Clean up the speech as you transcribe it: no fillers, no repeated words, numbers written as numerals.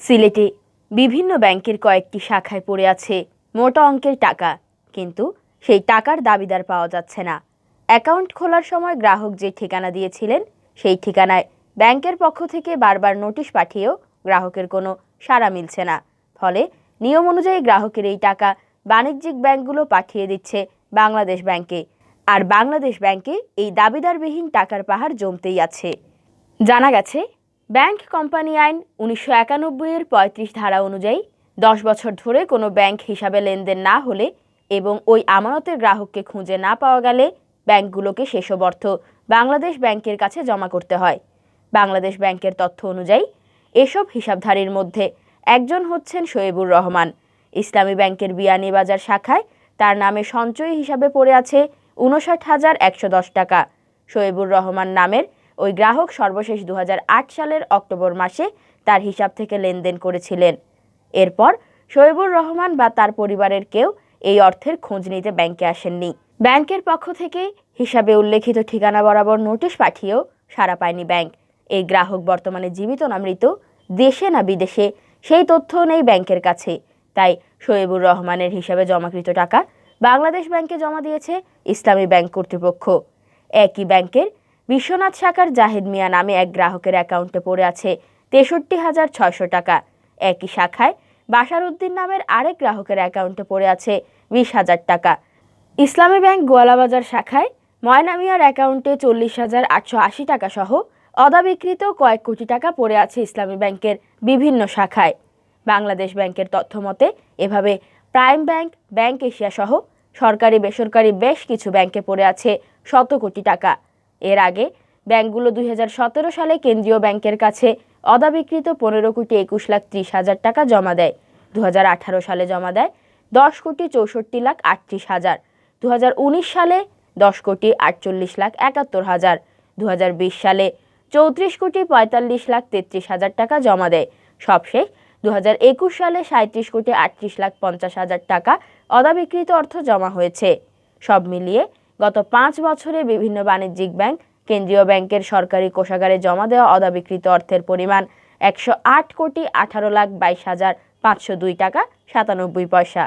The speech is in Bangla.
সিলেটে বিভিন্ন ব্যাংকের কয়েকটি শাখায় পড়ে আছে মোটা অঙ্কের টাকা, কিন্তু সেই টাকার দাবিদার পাওয়া যাচ্ছে না। অ্যাকাউন্ট খোলার সময় গ্রাহক যে ঠিকানা দিয়েছিলেন, সেই ঠিকানায় ব্যাংকের পক্ষ থেকে বারবার নোটিশ পাঠিয়েও গ্রাহকের কোনো সাড়া মিলছে না। ফলে নিয়ম অনুযায়ী গ্রাহকের এই টাকা বাণিজ্যিক ব্যাংকগুলো পাঠিয়ে দিচ্ছে বাংলাদেশ ব্যাংকে, আর বাংলাদেশ ব্যাংকে এই দাবিদারবিহীন টাকার পাহাড় জমতেই আছে। জানা গেছে, ব্যাংক কোম্পানি আইন 1991-এর 35 ধারা অনুযায়ী 10 বছর ধরে কোনো ব্যাংক হিসাবে লেনদেন না হলে এবং ওই আমানতের গ্রাহককে খুঁজে না পাওয়া গেলে ব্যাংকগুলোকে সেসব অর্থ বাংলাদেশ ব্যাংকের কাছে জমা করতে হয়। বাংলাদেশ ব্যাংকের তথ্য অনুযায়ী এসব হিসাবধারীর মধ্যে একজন হচ্ছেন শোয়েবুর রহমান। ইসলামী ব্যাংকের বিয়ানীবাজার শাখায় তার নামে সঞ্চয়ী হিসাবে পড়ে আছে 59,110 টাকা। শোয়েবুর রহমান নামের ওই গ্রাহক সর্বশেষ 2008 সালের অক্টোবর মাসে তার হিসাব থেকে লেনদেন করেছিলেন। এরপর শোয়েবুর রহমান বা তার পরিবারের কেউ এই অর্থের খোঁজ নিতে ব্যাংকে আসেননি। ব্যাংকের পক্ষ থেকে হিসাবে উল্লেখিত ঠিকানা বরাবর নোটিশ পাঠিয়েও সাড়া পায়নি ব্যাংক। এই গ্রাহক বর্তমানে জীবিত না মৃত, দেশে না বিদেশে, সেই তথ্যও নেই ব্যাংকের কাছে। তাই শোয়েবুর রহমানের হিসাবে জমাকৃত টাকা বাংলাদেশ ব্যাংকে জমা দিয়েছে ইসলামী ব্যাংক কর্তৃপক্ষ। একই ব্যাংকের বিশ্বনাথ শাখার জাহেদ মিয়া নামে এক গ্রাহকের অ্যাকাউন্টে পড়ে আছে 63,600 টাকা। একই শাখায় বাশার উদ্দিন নামের আরেক গ্রাহকের অ্যাকাউন্টে পড়ে আছে 20,000 টাকা। ইসলামী ব্যাংক গোয়ালাবাজার শাখায় ময়না মিয়ার অ্যাকাউন্টে 40,880 টাকা সহ অদাবিকৃত কয়েক কোটি টাকা পড়ে আছে ইসলামী ব্যাংকের বিভিন্ন শাখায়। বাংলাদেশ ব্যাংকের তথ্য মতে এভাবে প্রাইম ব্যাংক, ব্যাংক এশিয়া সহ সরকারি বেসরকারি বেশ কিছু ব্যাংকে পড়ে আছে শত কোটি টাকা। এর আগে ব্যাংকগুলো 2017 সালে কেন্দ্রীয় ব্যাংকের কাছে অদাবিকৃত 15,21,30,000 টাকা জমা দেয়। 2018 সালে জমা দেয় 10,64,38,000। 2019 সালে 10,48,71,000। 2020 সালে 34,45,33,000 টাকা জমা দেয়। সবশেষ 2021 সালে 37,38,50,000 টাকা অদাবিকৃত অর্থ জমা হয়েছে। সব মিলিয়ে গত 5 বছরে বিভিন্ন বাণিজ্যিক ব্যাংক, কেন্দ্রীয় ব্যাংকের সরকারি কোষাগারে জমা দেওয়া অদাবিকৃত অর্থের পরিমাণ 108,18,22,502 টাকা 97 পয়সা।